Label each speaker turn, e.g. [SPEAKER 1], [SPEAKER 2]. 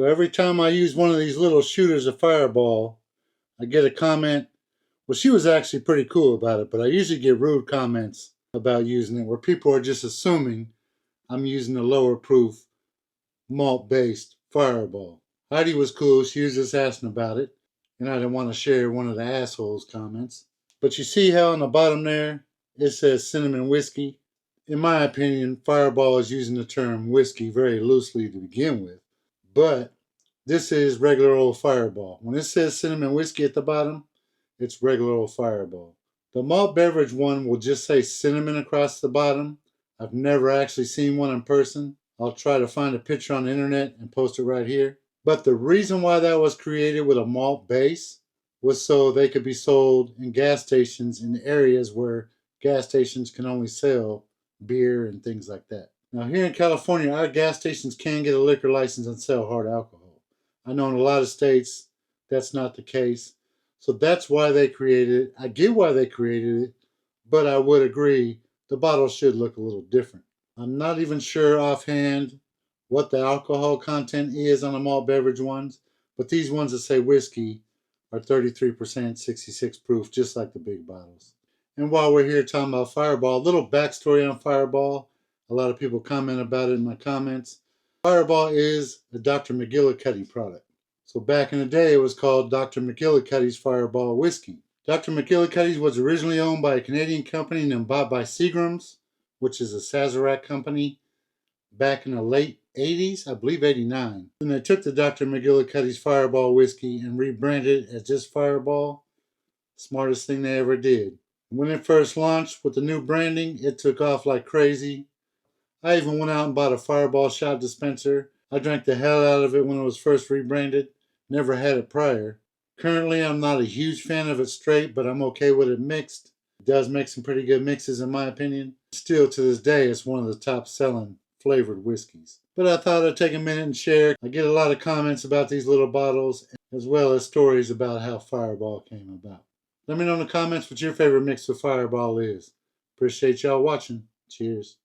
[SPEAKER 1] So every time I use one of these little shooters of Fireball, I get a comment. Well, she was actually pretty cool about it, but I usually get rude comments about using it where people are just assuming I'm using a lower proof malt based Fireball. Heidi was cool. She was just asking about it, and I didn't want to share one of the assholes' comments. But you see how on the bottom there it says cinnamon whiskey? In my opinion, Fireball is using the term whiskey very loosely to begin with. But this is regular old Fireball. When it says cinnamon whiskey at the bottom, it's regular old Fireball. The malt beverage one will just say cinnamon across the bottom. I've never actually seen one in person. I'll try to find a picture on the internet and post it right here. But the reason why that was created with a malt base was so they could be sold in gas stations in areas where gas stations can only sell beer and things like that. Now here in California, our gas stations can get a liquor license and sell hard alcohol. I know in a lot of states that's not the case. So that's why they created it. I get why they created it, but I would agree the bottle should look a little different. I'm not even sure offhand what the alcohol content is on the malt beverage ones, but these ones that say whiskey are 33%, 66 proof, just like the big bottles. And while we're here talking about Fireball, a little backstory on Fireball. A lot of people comment about it in my comments. Fireball is a Dr. McGillicuddy product. So back in the day, it was called Dr. McGillicuddy's Fireball Whiskey. Dr. McGillicuddy's was originally owned by a Canadian company and then bought by Seagram's, which is a Sazerac company, back in the late 80s, I believe 89. And they took the Dr. McGillicuddy's Fireball Whiskey and rebranded it as just Fireball. Smartest thing they ever did. When it first launched with the new branding, it took off like crazy. I even went out and bought a Fireball shot dispenser. I drank the hell out of it when it was first rebranded. Never had it prior. Currently, I'm not a huge fan of it straight, but I'm okay with it mixed. It does make some pretty good mixes in my opinion. Still, to this day, it's one of the top selling flavored whiskeys. But I thought I'd take a minute and share. I get a lot of comments about these little bottles, as well as stories about how Fireball came about. Let me know in the comments what your favorite mix of Fireball is. Appreciate y'all watching. Cheers.